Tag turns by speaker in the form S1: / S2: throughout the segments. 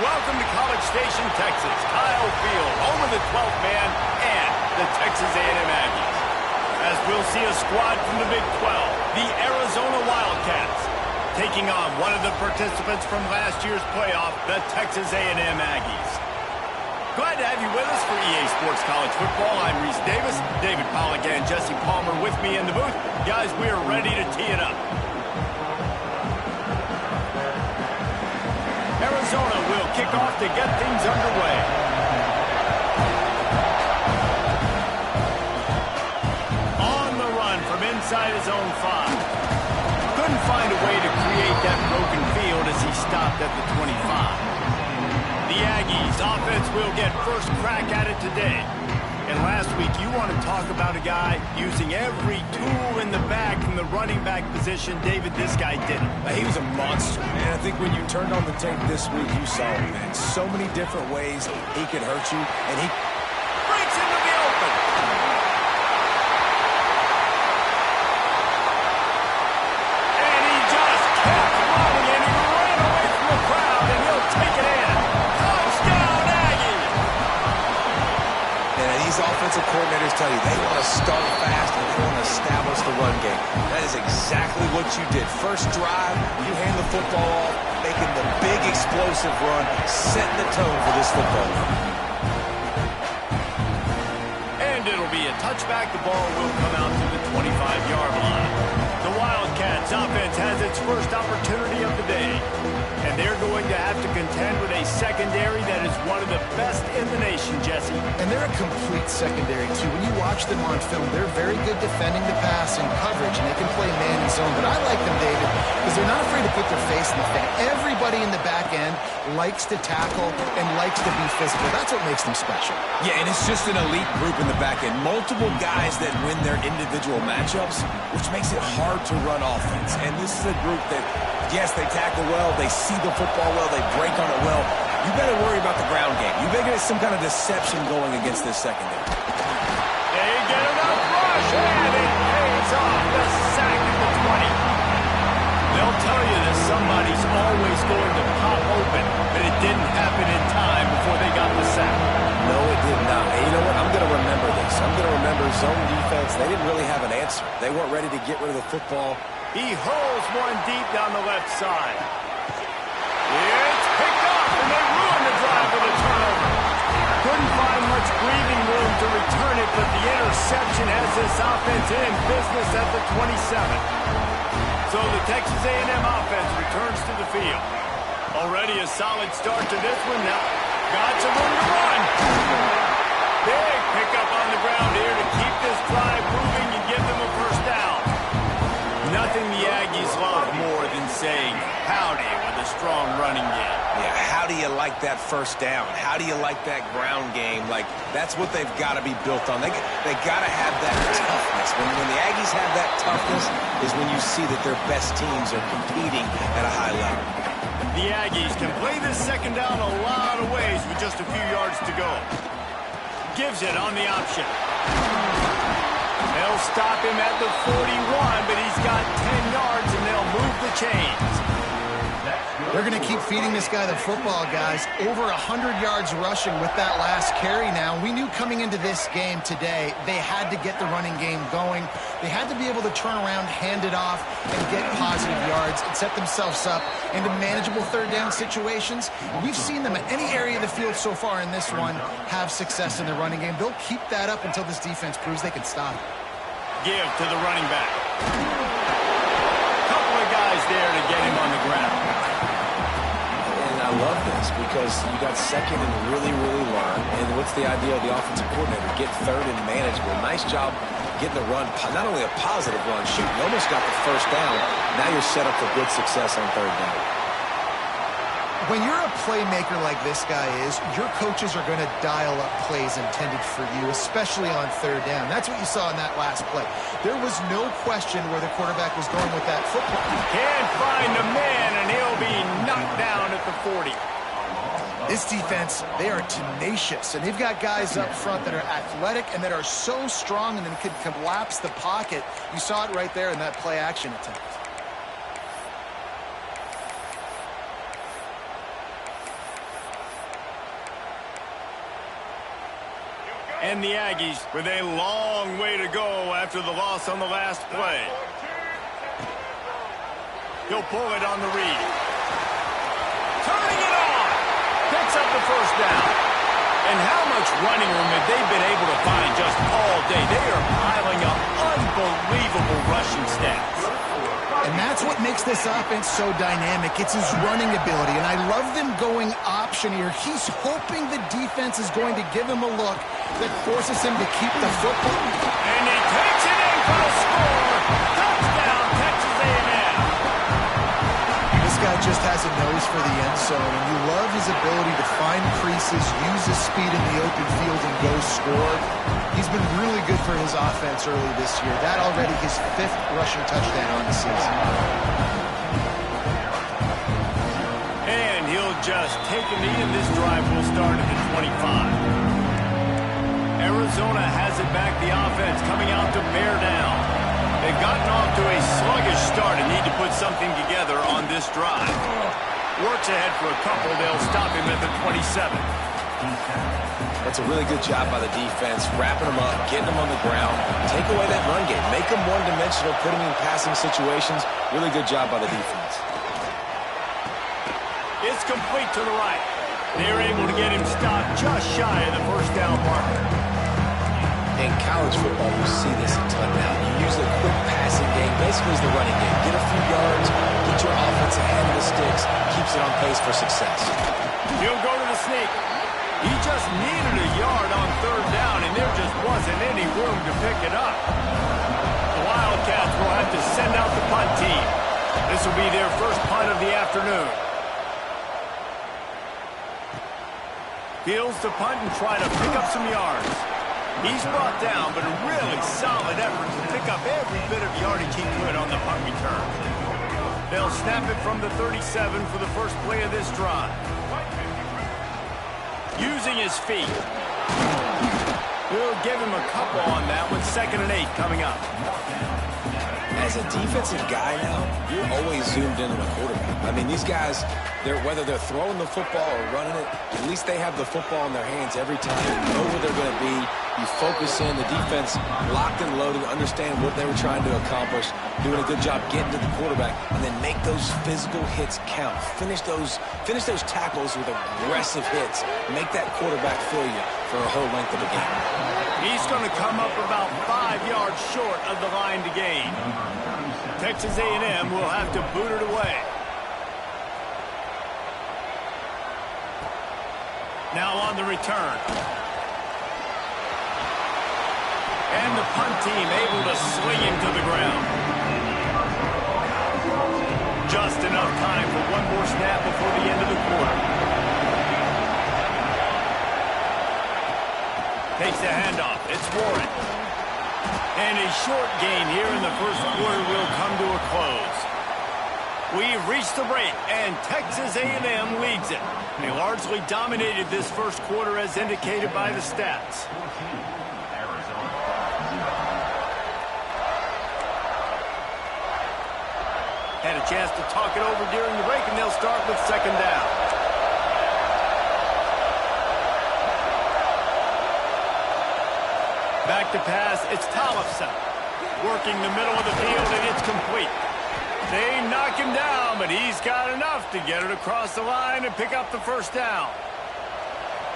S1: welcome to College Station, Texas. Kyle Field, home of the 12th man and the Texas A&M Aggies. As we'll see a squad from the Big 12, the Arizona Wildcats, taking on one of the participants from last year's playoff, the Texas A&M Aggies. Glad to have you with us for EA Sports College Football. I'm Reese Davis, David Pollack and Jesse Palmer with me in the booth. Guys, we are ready to tee it up. Arizona will kick off to get things underway. On the run from inside his own 5. Couldn't find a way to create that broken field as he stopped at the 25. The Aggies offense will get first crack at it today. And last week, you want to talk about a guy using every tool in the bag from the running back position. David, this guy did it.
S2: He was a monster, man. I think when you turned on the tape this week, you saw it, man. So many different ways he could hurt you, and he
S1: breaks into the open. And he just kept running, and he ran away from the crowd, and he'll take it in. Touchdown, Aggies!
S2: And these offensive coordinators tell you they want to start fast and they want to establish the run game. That is exactly what you did. First drive, you hand the football off, making the big explosive run, setting the tone for this football game.
S1: And it'll be a touchback. The ball will come out to the 25-yard line. The Wildcats offense has its first opportunity of the day. And they're going to have to contend with a secondary that is one of the best in the nation, Jesse.
S3: And they're a complete secondary, too. When you watch them on film, they're very good defending the pass and coverage, and they can play man and zone. But I like them, David, because they're not afraid to put their face in the fan. Everybody in the back end likes to tackle and likes to be physical. That's what makes them special.
S2: Yeah, and it's just an elite group in the back end. Multiple guys that win their individual matchups, which makes it hard to run offense. And this is a group that, yes, they tackle well, they see the football well, they break on it well. You better worry about the ground game. You better get some kind of deception going against this secondary.
S1: They get enough rush, and it pays off. The sack at the 20. They'll tell you that somebody's always going to pop open, but it didn't happen in time before they got the sack.
S2: No, it did not. And you know what? I'm going to remember this. I'm going to remember zone defense. They didn't really have an answer. They weren't ready to get rid of the football.
S1: He hurls one deep down the left side. It's picked up, and they ruin the drive with a turnover. Couldn't find much breathing room to return it, but the interception has this offense in business at the 27. So the Texas A&M offense returns to the field. Already a solid start to this one. Now got some room to run. Big pickup on the ground here to keep this drive moving and give them a first down. Nothing the Aggies love more than saying howdy with a strong running game.
S2: Yeah, how do you like that first down? How do you like that ground game? Like, that's what they've got to be built on. They got to have that toughness. When the Aggies have that toughness is when you see that their best teams are competing at a high level.
S1: The Aggies can play this second down a lot of ways with just a few yards to go. Gives it on the option. They'll stop him at the 41, but he's got 10 yards, and they'll move the chains.
S3: They're going to keep feeding this guy the football, guys. Over 100 yards rushing with that last carry now. We knew coming into this game today, they had to get the running game going. They had to be able to turn around, hand it off, and get positive yards and set themselves up into manageable third down situations. We've seen them at any area of the field so far in this one have success in the running game. They'll keep that up until this defense proves they can stop it.
S1: Give to the running back. Couple of guys there to get him on the ground.
S2: And I love this because you got second and really long. And what's the idea of the offensive coordinator? Get third and manageable. Nice job getting the run, not only a positive run, shoot, you almost got the first down. Now you're set up for good success on third down.
S3: When you're a playmaker like this guy is, your coaches are going to dial up plays intended for you, especially on third down. That's what you saw in that last play. There was no question where the quarterback was going with that football.
S1: Can't find a man, and he'll be knocked down at the 40.
S3: This defense, they are tenacious, and they've got guys up front that are athletic and that are so strong and then can collapse the pocket. You saw it right there in that play-action attempt.
S1: And the Aggies with a long way to go after the loss on the last play. He'll pull it on the read. Turning it on. Picks up the first down. And how much running room have they been able to find just all day? They are piling up unbelievable rushing stats.
S3: And that's what makes this offense so dynamic. It's his running ability, and I love them going option here. He's hoping the defense is going to give him a look that forces him to keep the football.
S1: And he takes it in for the score. Touchdown, Texas A&M.
S3: This guy just has a nose for the end zone, and you love his ability to find creases, use his speed in the open field, and go score. He's been really good for his offense early this year. That already his 5th rushing touchdown on the season.
S1: And he'll just take a knee, and this drive will start at the 25. Arizona has it back, the offense coming out to bear down. They've gotten off to a sluggish start and need to put something together on this drive. Works ahead for a couple. They'll stop him at the 27.
S2: That's a really good job by the defense, wrapping them up, getting them on the ground, take away that run game, make them one-dimensional, put them in passing situations. Really good job by the defense.
S1: It's complete to the right. They're able to get him stopped just shy of the first down marker.
S2: In college football, you see this a ton now. You use the quick passing game, basically as the running game. Get a few yards, get your offense ahead of the sticks, keeps it on pace for success.
S1: He'll go to the sneak. He just needed a yard on third down, and there just wasn't any room to pick it up. The Wildcats will have to send out the punt team. This will be their first punt of the afternoon. Fields to punt and try to pick up some yards. He's brought down, but a really solid effort to pick up every bit of yardage he could on the punt return. They'll snap it from the 37 for the first play of this drive. Using his feet. We'll give him a couple on that with 2nd and 8 coming up.
S2: As a defensive guy now, you're always zoomed in on the quarterback. I mean, these guys, whether they're throwing the football or running it, at least they have the football in their hands every time. You know where they're going to be. You focus in. The defense locked and loaded, understand what they were trying to accomplish, doing a good job getting to the quarterback, and then make those physical hits count. Finish those tackles with aggressive hits. Make that quarterback feel you for a whole length of the game.
S1: He's going to come up about 5 yards short of the line to gain. Texas A&M will have to boot it away. Now on the return. And the punt team able to swing him to the ground. Just enough time for one more snap before the end of the quarter. Takes the handoff. It's Warren. And a short gain here in the first quarter will come to a close. We've reached the break, and Texas A&M leads it. They largely dominated this first quarter as indicated by the stats. Had a chance to talk it over during the break, and they'll start with 2nd down. Back to pass, it's Tollefson. Working the middle of the field, and it's complete. They knock him down, but he's got enough to get it across the line and pick up the first down.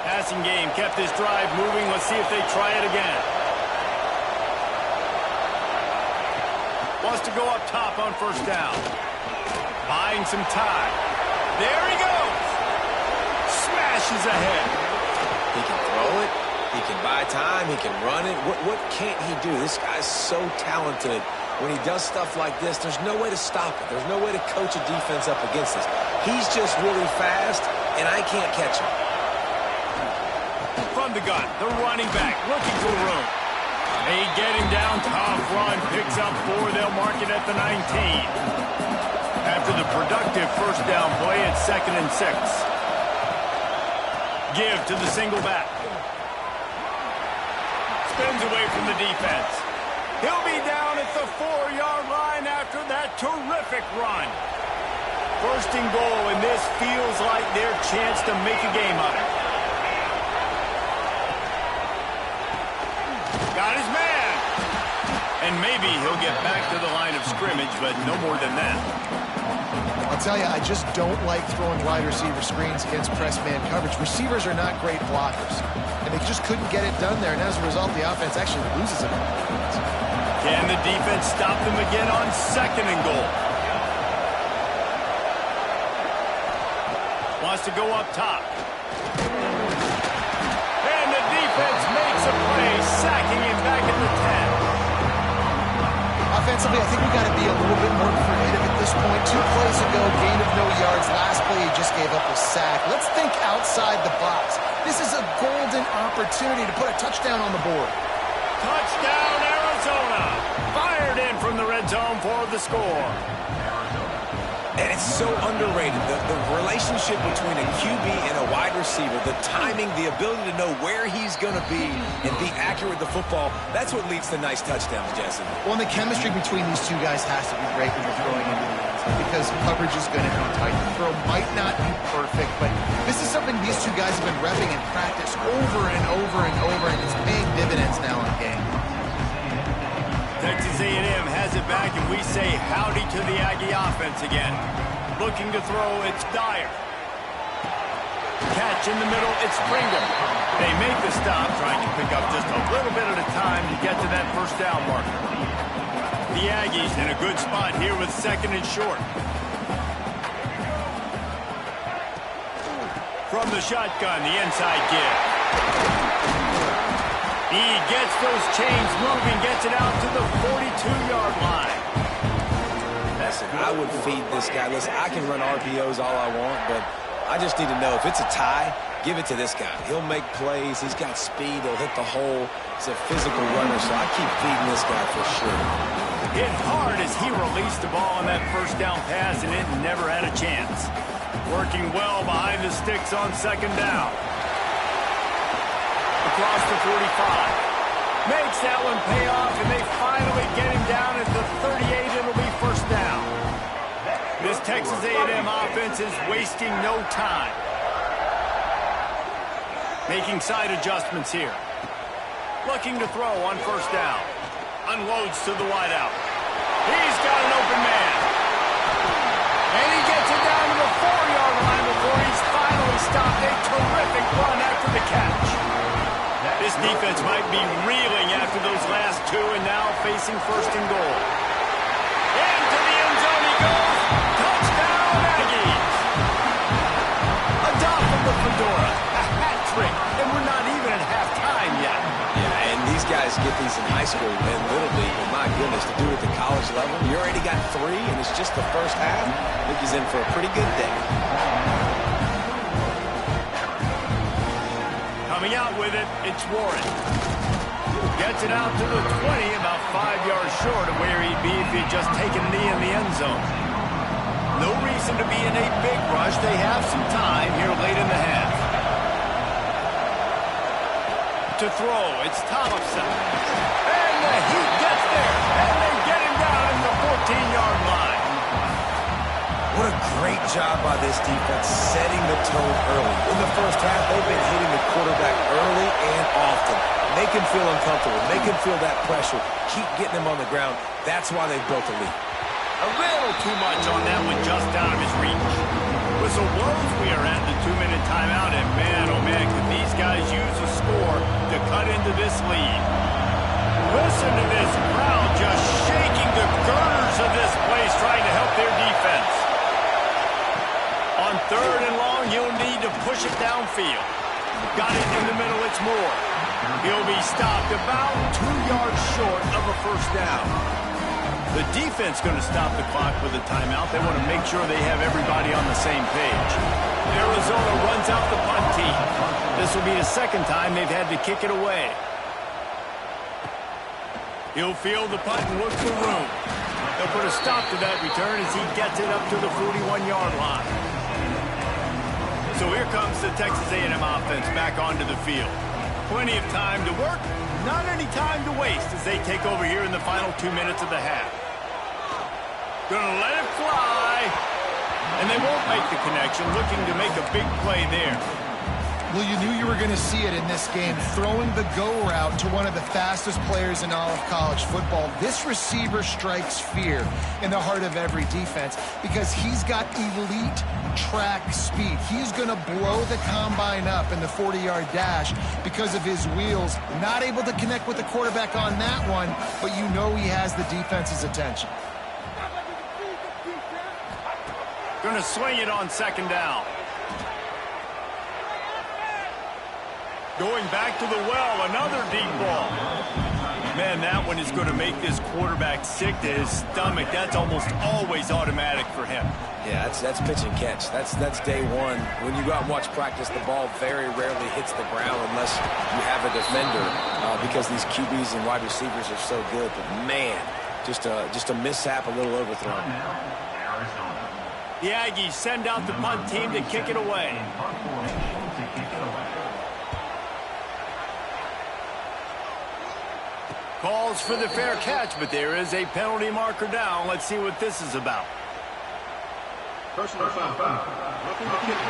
S1: Passing game kept this drive moving. Let's see if they try it again. Wants to go up top on first down. Buying some time. There he goes. Smashes ahead.
S2: He can throw it. He can buy time. He can run it. What can't he do? This guy's so talented. When he does stuff like this, there's no way to stop it. There's no way to coach a defense up against this. He's just really fast, and I can't catch him.
S1: From the gun, the running back looking for room. They get him down. Tough run. Picks up 4. They'll mark it at the 19. After the productive first down play, it's 2nd and 6. Give to the single back. Spins away from the defense. He'll be down at the 4-yard line after that terrific run. First and goal, and this feels like their chance to make a game of it. And maybe he'll get back to the line of scrimmage, but no more than that.
S3: I'll tell you, I just don't like throwing wide receiver screens against press man coverage. Receivers are not great blockers, and they just couldn't get it done there, and as a result, the offense actually loses it.
S1: Can the defense stop them again on 2nd and goal? Wants to go up top. And the defense makes a play, sacking him back in the 10.
S3: Offensively, I think we've got to be a little bit more creative at this point. 2 plays ago, gain of no yards. Last play, he just gave up a sack. Let's think outside the box. This is a golden opportunity to put a touchdown on the board.
S1: Touchdown, Arizona. Fired in from the red zone for the score.
S2: And it's so underrated, the relationship between a QB and a wide receiver, the timing, the ability to know where he's going to be and be accurate with the football, that's what leads to nice touchdowns, Jesse.
S3: Well, and the chemistry between these two guys has to be great when you're throwing into the end zone because coverage is going to be tight. The throw might not be perfect, but this is something these two guys have been repping in practice over and over and over, and it's paying dividends now in the game.
S1: Texas A&M has it back, and we say howdy to the Aggie offense again. Looking to throw, it's Dyer. Catch in the middle, it's Springer. They make the stop, trying to pick up just a little bit at a time to get to that first down marker. The Aggies in a good spot here with 2nd and short. From the shotgun, the inside give. He gets those chains moving, gets it out to the 42-yard line.
S2: Listen, I would feed this guy. Listen, I can run RPOs all I want, but I just need to know if it's a tie, give it to this guy. He'll make plays. He's got speed. He'll hit the hole. He's a physical runner, so I keep feeding this guy for sure.
S1: Hit hard as he released the ball on that first down pass, and it never had a chance. Working well behind the sticks on 2nd down. Across the 45. Makes that one pay off, and they finally get him down at the 38. It'll be first down. This Texas A&M offense is wasting no time. Making side adjustments here. Looking to throw on first down. Unloads to the wideout. He's got an open man. And he gets it down to the 4-yard line before he's finally stopped. A terrific run after the catch. This defense might be reeling after those last 2 and now facing 1st and goal. Into the end zone he goes. Touchdown, Aggies. A dot from the Fedora. A hat trick. And we're not even at halftime yet.
S2: Yeah, and these guys get these in high school and Little League, but my goodness, to do it at the college level, you already got 3 and it's just the first half. I think he's in for a pretty good day.
S1: Coming out with it, it's Warren. Gets it out to the 20, about 5 yards short of where he'd be if he'd just taken a knee in the end zone. No reason to be in a big rush. They have some time here late in the half. To throw, it's Thompson. And the Heat gets there, and they get him down at the 14-yard line.
S2: What a great job by this defense setting the tone early. In the first half, they've been hitting the quarterback early and often. Make him feel uncomfortable. Make him feel that pressure. Keep getting him on the ground. That's why they've built a lead.
S1: A little too much on that one, just out of his reach. Whistle blows, we are at the 2-minute timeout, and man, oh man, could these guys use a score to cut into this lead. Listen to this crowd just shaking the girders of this place, trying to help their defense. On 3rd and long, he'll need to push it downfield. Got it in the middle, it's Moore. He'll be stopped about 2 yards short of a first down. The defense going to stop the clock with a timeout. They want to make sure they have everybody on the same page. Arizona runs out the punt team. This will be the 2nd time they've had to kick it away. He'll field the punt and look for room. They'll put a stop to that return as he gets it up to the 41-yard line. So here comes the Texas A&M offense back onto the field. Plenty of time to work, not any time to waste as they take over here in the final 2 minutes of the half. Gonna let it fly. And they won't make the connection, looking to make a big play there.
S3: Well, you knew you were going to see it in this game, throwing the go route to one of the fastest players in all of college football. This receiver strikes fear in the heart of every defense because he's got elite track speed. He's going to blow the combine up in the 40-yard dash because of his wheels. Not able to connect with the quarterback on that one, but you know he has the defense's attention.
S1: Going to swing it on second down. Going back to the well, another deep ball. Man, that one is going to make this quarterback sick to his stomach. That's almost always automatic for him.
S2: Yeah, that's pitch and catch. That's day one. When you go out and watch practice, the ball very rarely hits the ground unless you have a defender because these QBs and wide receivers are so good. But man, just a mishap, a little overthrown.
S1: The Aggies send out the punt team to kick it away. Calls for the fair catch, but there is a penalty marker down. Let's see what this is about.
S4: Personal foul. Roughing the kicker.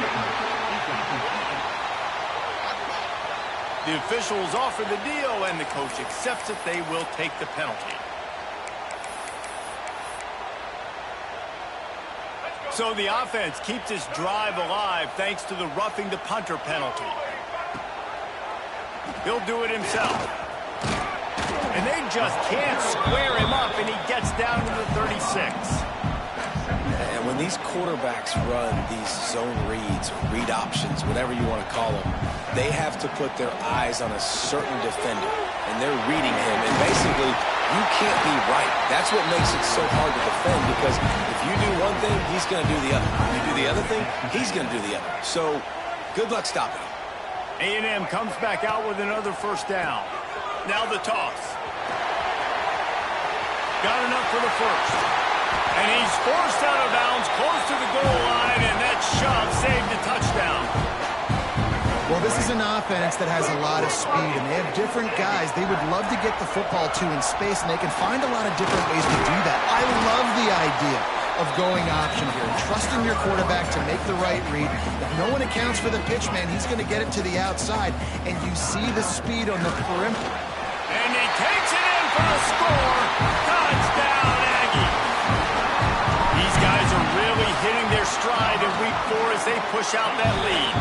S1: The officials offer the deal, and the coach accepts it. They will take the penalty. So the offense keeps this drive alive thanks to the roughing the punter penalty. He'll do it himself. And they just can't square him up, and he gets down to the 36.
S2: And when these quarterbacks run these zone reads, or read options, whatever you want to call them, they have to put their eyes on a certain defender, and they're reading him. And basically, you can't be right. That's what makes it so hard to defend, because if you do one thing, he's going to do the other. If you do the other thing, he's going to do the other. So, good luck stopping him.
S1: A&M comes back out with another first down. Now the toss. Got enough for the first. And he's forced out of bounds close to the goal line, and that shove saved a touchdown.
S3: Well, this is an offense that has a lot of speed, and they have different guys they would love to get the football to in space, and they can find a lot of different ways to do that. I love the idea of going option here, trusting your quarterback to make the right read. If no one accounts for the pitch, man, he's going to get it to the outside, and you see the speed on the perimeter.
S1: And he takes it in for a score. Touchdown, Aggie. These guys are really hitting their stride in week 4 as they push out that lead.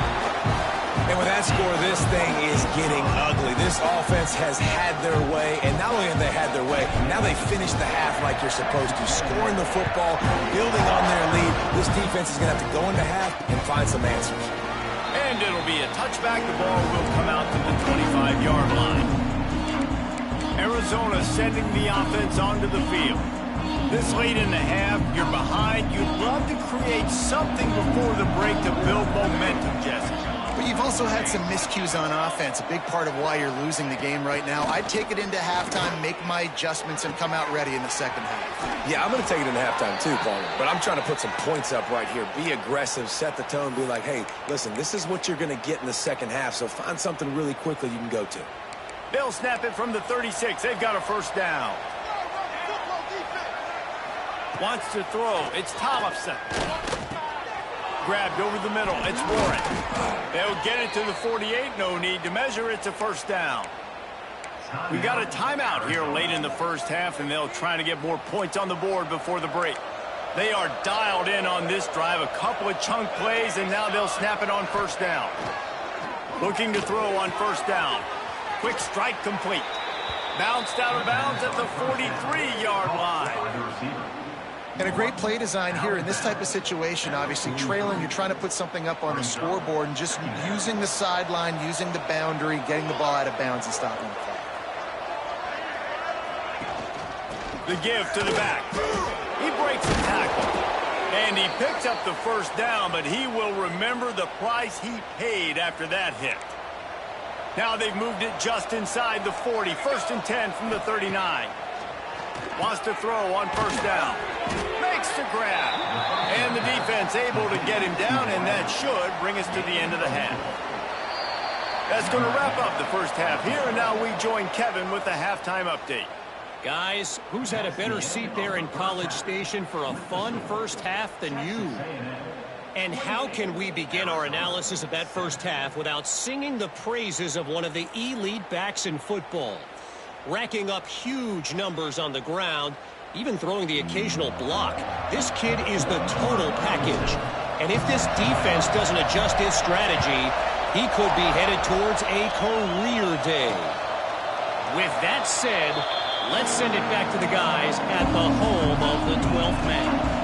S2: And with that score, this thing is getting ugly. This offense has had their way, and not only have they had their way, now they finish the half like you're supposed to, scoring the football, building on their lead. This defense is going to have to go into half and find some answers.
S1: And it'll be a touchback. The ball will come out to the 25-yard line. Arizona sending the offense onto the field. This late in the half, you're behind. You'd love to create something before the break to build momentum, Jesse.
S3: But you've also had some miscues on offense, a big part of why you're losing the game right now. I'd take it into halftime, make my adjustments, and come out ready in the second half.
S2: Yeah, I'm going to take it into halftime too, Palmer. But I'm trying to put some points up right here. Be aggressive, set the tone, be like, hey, listen, this is what you're going to get in the second half, so find something really quickly you can go to.
S1: They'll snap it from the 36. They've got a first down. Wants to throw. It's Tollefson. Grabbed over the middle. It's Warren. They'll get it to the 48. No need to measure. It's a first down. We got a timeout here late in the first half, and they'll try to get more points on the board before the break. They are dialed in on this drive. A couple of chunk plays, and now they'll snap it on first down. Looking to throw on first down. Quick strike complete. Bounced out of bounds at the 43-yard line.
S3: And a great play design here in this type of situation. Obviously, trailing, you're trying to put something up on the scoreboard, and just using the sideline, using the boundary, getting the ball out of bounds and stopping the clock.
S1: The give to the back. He breaks the tackle. And he picks up the first down, but he will remember the price he paid after that hit. Now they've moved it just inside the 40. First and 10 from the 39. Wants to throw on first down. Makes the grab. And the defense able to get him down, and that should bring us to the end of the half. That's going to wrap up the first half here, and now we join Kevin with the halftime update.
S5: Guys, who's had a better seat there in College Station for a fun first half than you? And how can we begin our analysis of that first half without singing the praises of one of the elite backs in football? Racking up huge numbers on the ground, even throwing the occasional block. This kid is the total package. And if this defense doesn't adjust its strategy, he could be headed towards a career day. With that said, let's send it back to the guys at the home of the 12th man.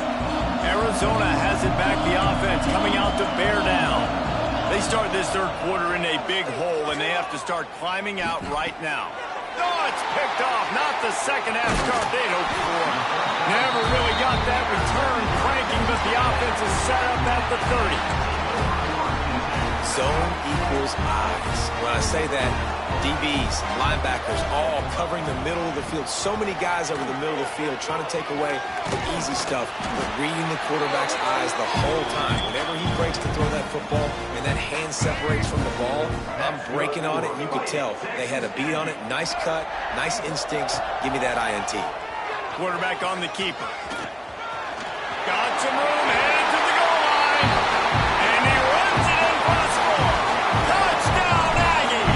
S1: Arizona has it back, the offense coming out to bear down. They start this third quarter in a big hole, and they have to start climbing out right now. Oh, it's picked off. Not the second half start they'd hoped for. Never really got that return cranking, but the offense is set up at the 30.
S2: Zone equals eyes. When I say that, DBs, linebackers, all covering the middle of the field. So many guys over the middle of the field trying to take away the easy stuff, but reading the quarterback's eyes the whole time. Whenever he breaks to throw that football and that hand separates from the ball, I'm breaking on it, and you could tell they had a beat on it. Nice cut, nice instincts. Give me that INT.
S1: Quarterback on the keeper. Got some room, headed to the goal line. And he runs it in for the score. Touchdown, Aggie!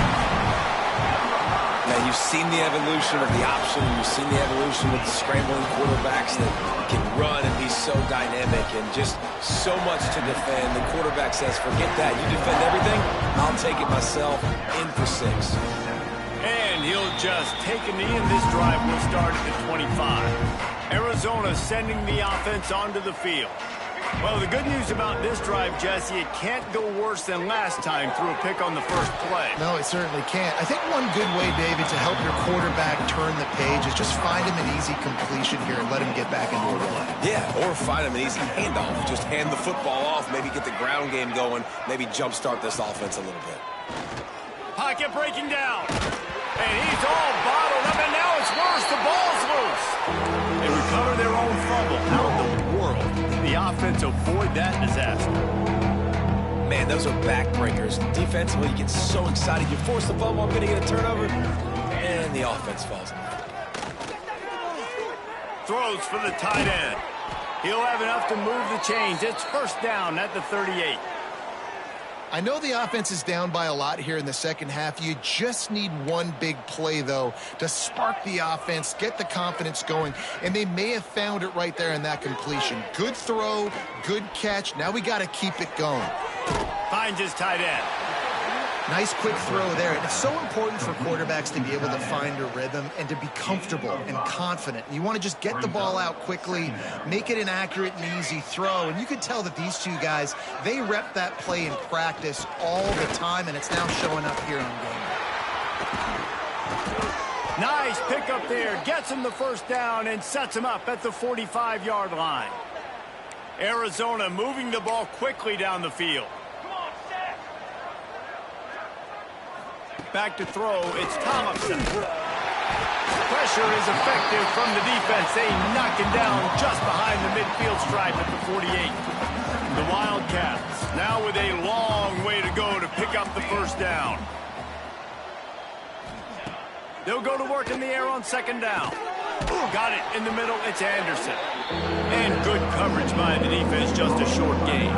S2: Now, you've seen the evolution of the option. You've seen the evolution of the scrambling quarterbacks that can run and be so dynamic and just so much to defend. The quarterback says, forget that. You defend everything, I'll take it myself. In for 6.
S1: And he'll just take a knee, and this drive will start at the 25. Arizona sending the offense onto the field. Well, the good news about this drive, Jesse, it can't go worse than last time through a pick on the first play.
S3: No, it certainly can't. I think one good way, David, to help your quarterback turn the page is just find him an easy completion here and let him get back into a play.
S2: Yeah, or find him an easy handoff. Just hand the football off, maybe get the ground game going, maybe jumpstart this offense a little bit.
S1: Pocket breaking down. And he's all bottled up, and now it's worse. The ball's loose. They recover their own fumble. How in the world did the offense avoid that disaster?
S2: Man, those are backbreakers. Defensively, you get so excited. You force the fumble, I'm going to get a turnover, and the offense falls apart.
S1: Throws for the tight end. He'll have enough to move the chains. It's first down at the 38.
S3: I know the offense is down by a lot here in the second half. You just need one big play, though, to spark the offense, get the confidence going, and they may have found it right there in that completion. Good throw, good catch. Now we got to keep it going.
S1: Finds his tight end.
S3: Nice quick throw there. And it's so important for quarterbacks to be able to find a rhythm and to be comfortable and confident. You want to just get the ball out quickly, make it an accurate and easy throw. And you can tell that these two guys, they rep that play in practice all the time, and it's now showing up here on game.
S1: Nice pick up there. Gets him the first down and sets him up at the 45-yard line. Arizona moving the ball quickly down the field. Back to throw, it's Thompson. Pressure is effective from the defense. They knock him down just behind the midfield stripe at the 48. The Wildcats now with a long way to go to pick up the first down. They'll go to work in the air on second down. Got it in the middle, it's Anderson. And good coverage by the defense, just a short gain.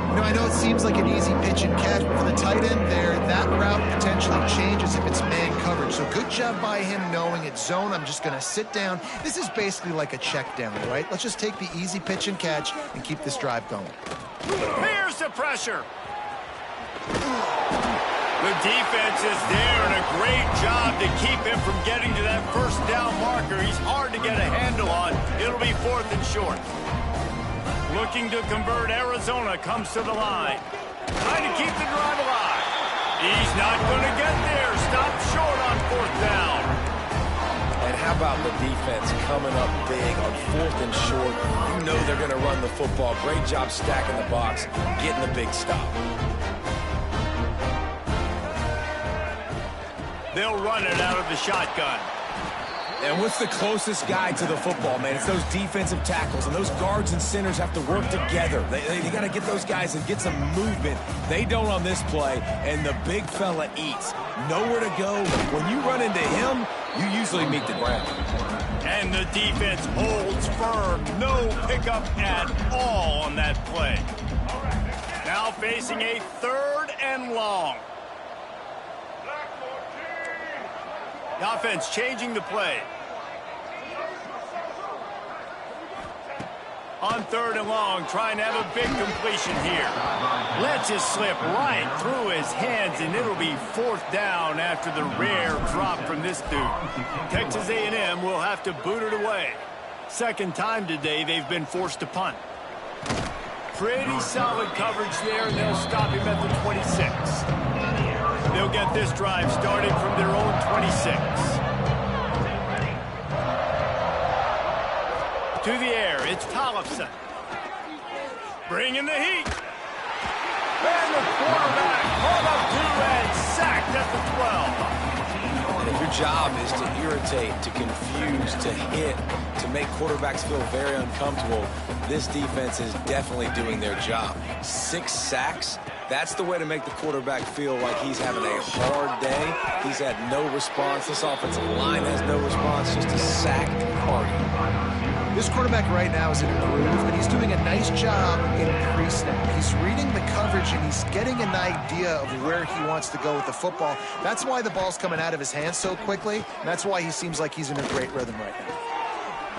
S3: You know, I know it seems like an easy pitch and catch, but for the tight end there, that route potentially changes if it's man coverage. So good job by him knowing it's zone. I'm just going to sit down. This is basically like a check down, right? Let's just take the easy pitch and catch and keep this drive going.
S1: Here's the pressure. The defense is there, and a great job to keep him from getting to that first down marker. He's hard to get a handle on. It'll be 4th and short. Looking to convert, Arizona comes to the line. Trying to keep the drive alive. He's not going to get there. Stop short on 4th down.
S2: And how about the defense coming up big on 4th and short? You know they're going to run the football. Great job stacking the box, getting the big stop.
S1: They'll run it out of the shotgun.
S2: And what's the closest guy to the football, man? It's those defensive tackles, and those guards and centers have to work together. They got to get those guys and get some movement. They don't on this play, and the big fella eats. Nowhere to go. When you run into him, you usually meet the ground.
S1: And the defense holds firm. No pickup at all on that play. Now facing a 3rd and long. The offense changing the play. On 3rd and long, trying to have a big completion here. Lets it slip right through his hands, and it'll be 4th down after the rare drop from this dude. Texas A&M will have to boot it away. 2nd time today they've been forced to punt. Pretty solid coverage there, and they'll stop him at the 26. They'll get this drive started from their own 26. To the air, it's Tollefson. Bringing the heat. And the quarterback caught up to and sacked at the 12.
S2: And if your job is to irritate, to confuse, to hit, to make quarterbacks feel very uncomfortable, this defense is definitely doing their job. 6 sacks. That's the way to make the quarterback feel like he's having a hard day. He's had no response. This offensive line has no response. Just a sack party.
S3: This quarterback right now is in a groove, and he's doing a nice job in pre-snap. He's reading the coverage, and he's getting an idea of where he wants to go with the football. That's why the ball's coming out of his hands so quickly, and that's why he seems like he's in a great rhythm right now.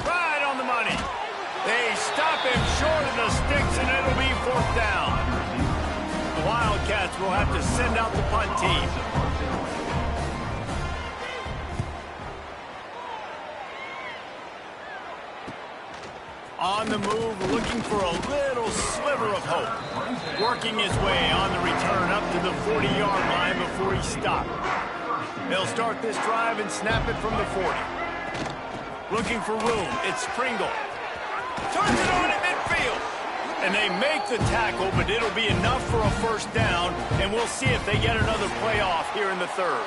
S1: Right on the money. They stop him short of the sticks, and it'll be 4th down. The Wildcats will have to send out the punt team. On the move, looking for a little sliver of hope. Working his way on the return up to the 40-yard line before he stopped. They'll start this drive and snap it from the 40. Looking for room, it's Pringle. Turns it on at midfield. And they make the tackle, but it'll be enough for a 1st down, and we'll see if they get another play off here in the 3rd.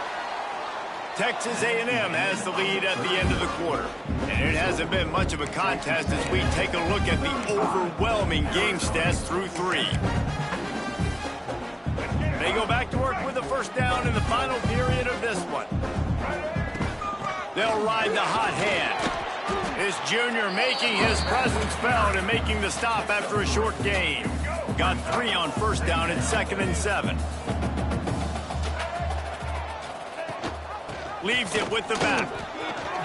S1: Texas A&M has the lead at the end of the quarter. And it hasn't been much of a contest as we take a look at the overwhelming game stats through 3. They go back to work with a 1st down in the final period of this one. They'll ride the hot hand. This junior making his presence felt and making the stop after a short gain. Got 3 on 1st down at 2nd and 7. Leaves it with the back.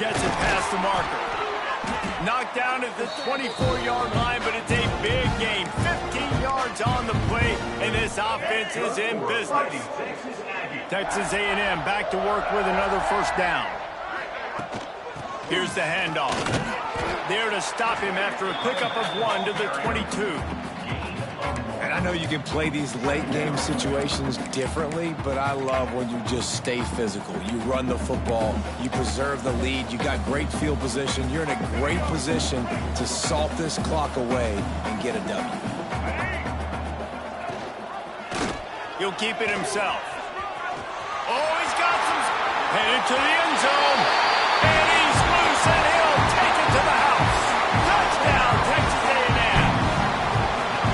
S1: Gets it past the marker. Knocked down at the 24-yard line, but it's a big gain. 15 yards on the play, and this offense is in business. Texas A&M back to work with another 1st down. Here's the handoff. There to stop him after a pickup of 1 to the 22.
S2: And I know you can play these late-game situations differently, but I love when you just stay physical. You run the football, you preserve the lead, you got great field position, you're in a great position to salt this clock away and get a W.
S1: He'll keep it himself. Oh, he's got some... Headed to the end zone. And he's loose, and he'll take it to the house. Touchdown, Texas A&M.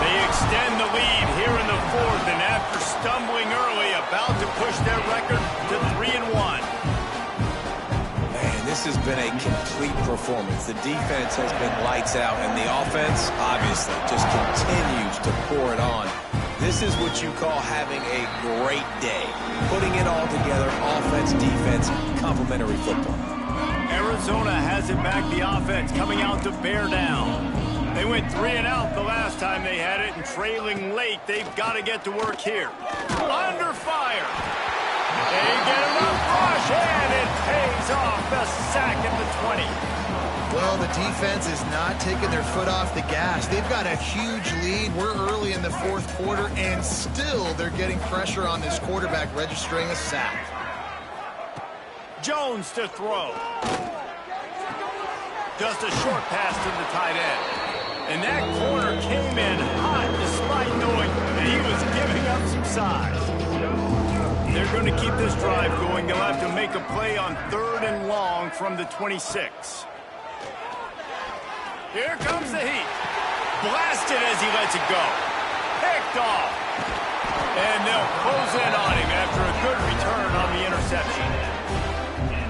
S1: They extend the lead here in the 4th, and after stumbling early, about to push their record to 3-1.
S2: Man, this has been a complete performance. The defense has been lights out, and the offense, obviously, just continues to pour it on. This is what you call having a great day. Putting it all together, offense, defense, complementary football.
S1: Arizona has it back, the offense coming out to bear down. They went 3 and out the last time they had it, and trailing late, they've got to get to work here. Under fire. They get enough rush, and it pays off. The sack at the 20.
S3: Well, the defense is not taking their foot off the gas. They've got a huge lead. We're early in the 4th quarter, and still they're getting pressure on this quarterback, registering a sack.
S1: Jones to throw. Just a short pass to the tight end. And that corner came in hot despite knowing that he was giving up some size. They're going to keep this drive going. They'll have to make a play on 3rd and long from the 26. Here comes the heat. Blasted as he lets it go. Picked off. And they'll close in on him after a good return on the interception.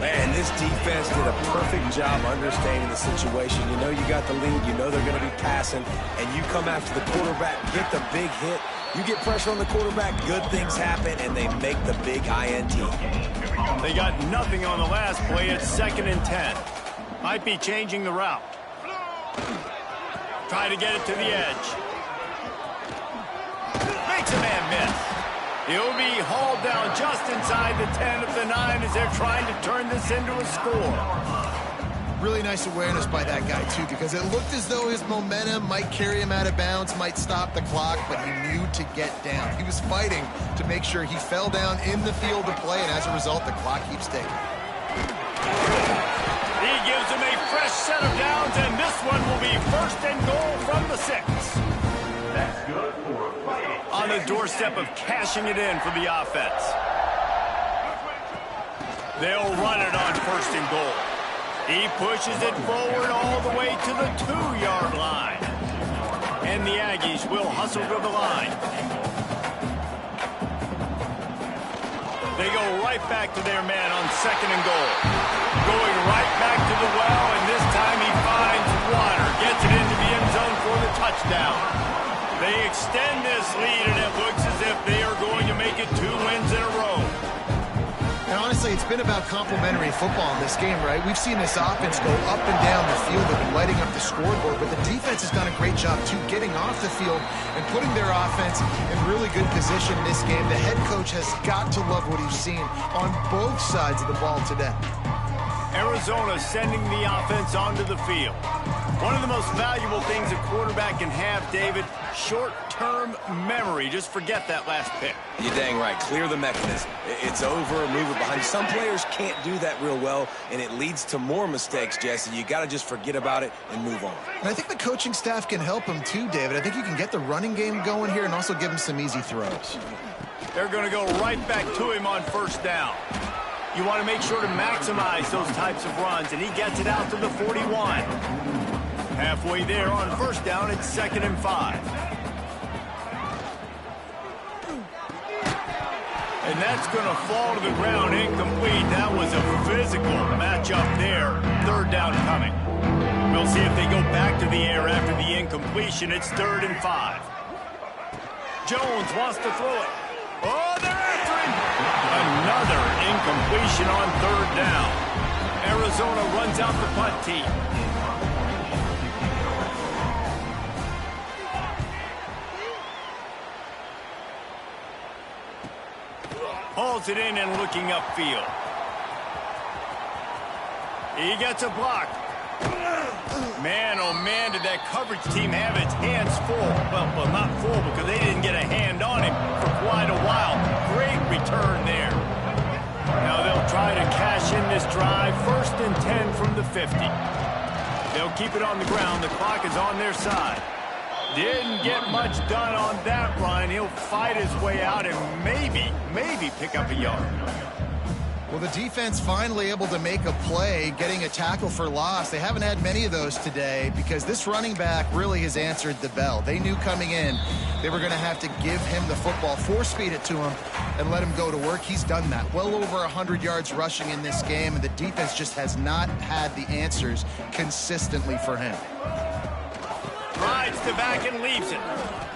S2: Man, this defense did a perfect job understanding the situation. You know you got the lead. You know they're going to be passing. And you come after the quarterback, get the big hit. You get pressure on the quarterback, good things happen, and they make the big INT.
S1: They got nothing on the last play. It's 2nd and 10. Might be changing the route. Try to get it to the edge. Makes a man miss. He'll be hauled down just inside the 10 of the 9 as they're trying to turn this into a score.
S3: Really nice awareness by that guy, too, because it looked as though his momentum might carry him out of bounds, might stop the clock, but he knew to get down. He was fighting to make sure he fell down in the field of play, and as a result, the clock keeps ticking.
S1: He gives him a fresh set of downs, and this one will be 1st and goal from the 6.
S4: That's good for a fight.
S1: On the doorstep of cashing it in for the offense. They'll run it on 1st and goal. He pushes it forward all the way to the 2-yard line. And the Aggies will hustle to the line. They go right back to their man on 2nd and goal. Going right back to the well, and this time he finds water. Gets it into the end zone for the touchdown. They extend this lead, and it looks as if they are going to make it 2 wins in a row.
S3: And honestly, it's been about complementary football in this game, right? We've seen this offense go up and down the field. They've been lighting up the scoreboard, but the defense has done a great job, too, getting off the field and putting their offense in really good position in this game. The head coach has got to love what he's seen on both sides of the ball today.
S1: Arizona sending the offense onto the field. One of the most valuable things a quarterback can have, David, short-term memory. Just forget that last pick.
S2: You're dang right. Clear the mechanism. It's over, move it behind you. Some players can't do that real well, and it leads to more mistakes, Jesse. You got to just forget about it and move on.
S3: And I think the coaching staff can help him too, David. I think you can get the running game going here and also give him some easy throws.
S1: They're going to go right back to him on 1st down. You want to make sure to maximize those types of runs, and he gets it out to the 41. Halfway there on 1st down, it's 2nd and 5. And that's going to fall to the ground incomplete. That was a physical matchup there. 3rd down coming. We'll see if they go back to the air after the incompletion. It's 3rd and 5. Jones wants to throw it. Oh, they're after him. Another incompletion on 3rd down. Arizona runs out the punt team. Hauls it in and looking upfield. He gets a block. Man, oh man, did that coverage team have its hands full. Well, not full because they didn't get a hand on him for quite a while. Great return there. Now they'll try to cash in this drive. 1st and 10 from the 50. They'll keep it on the ground. The clock is on their side. Didn't get much done on that run. He'll fight his way out and maybe pick up a yard.
S3: Well, the defense finally able to make a play, getting a tackle for loss. They haven't had many of those today because this running back really has answered the bell. They knew coming in they were going to have to give him the football, force-feed it to him, and let him go to work. He's done that. Well over 100 yards rushing in this game, and the defense just has not had the answers consistently for him.
S1: Rides to back and leaves it.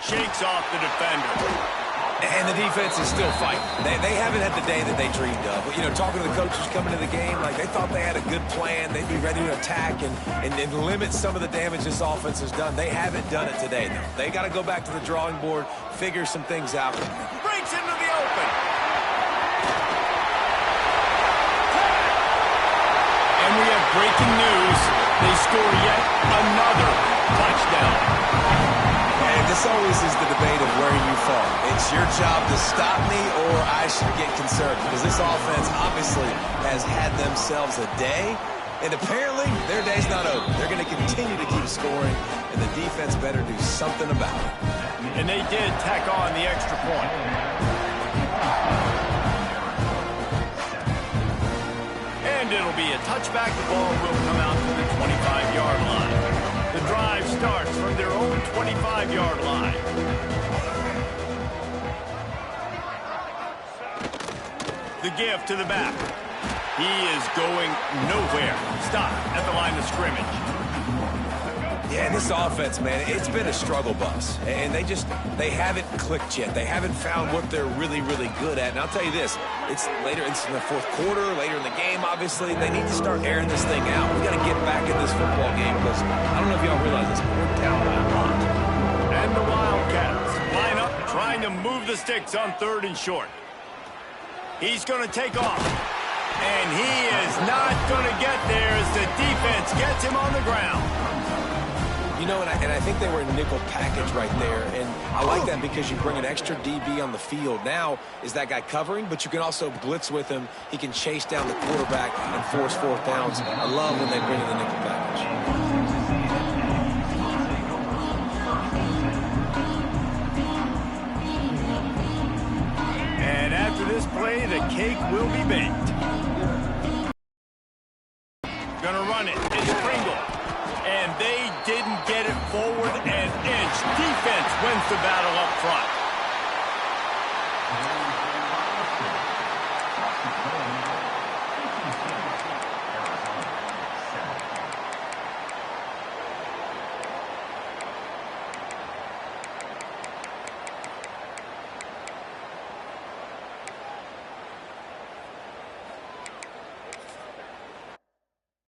S1: Shakes off the defender.
S2: And the defense is still fighting. They haven't had the day that they dreamed of. But, you know, talking to the coaches coming to the game, like they thought they had a good plan. They'd be ready to attack and limit some of the damage this offense has done. They haven't done it today, though. They got to go back to the drawing board, figure some things out.
S1: Breaks into the open. And we have breaking news. They score yet another touchdown.
S2: And this always is the debate of where you fall. It's your job to stop me or I should get concerned because this offense obviously has had themselves a day, and apparently their day's not over. They're going to continue to keep scoring, and the defense better do something about it.
S1: And they did tack on the extra point. And it'll be a touchback. The ball will come out to the 25-yard line. The drive starts from their own 25-yard line. The give to the back. He is going nowhere. Stop at the line of scrimmage.
S2: Yeah, this offense, man, it's been a struggle bus. And they haven't clicked yet. They haven't found what they're really, really good at. And I'll tell you this, it's in the fourth quarter, later in the game, obviously. They need to start airing this thing out. We got to get back in this football game because I don't know if y'all realize this, but we're down by a lot.
S1: And the Wildcats line up trying to move the sticks on 3rd and short. He's going to take off. And he is not going to get there as the defense gets him on the ground.
S2: You know, and I think they were in nickel package right there, and I like that because you bring an extra DB on the field. Now, is that guy covering, but you can also blitz with him. He can chase down the quarterback and force 4th downs. I love when they bring in the nickel package.
S1: And after this play, the cake will be baked. Gonna run it. It's Pringle. And they didn't get it forward an inch. Defense wins the battle up front.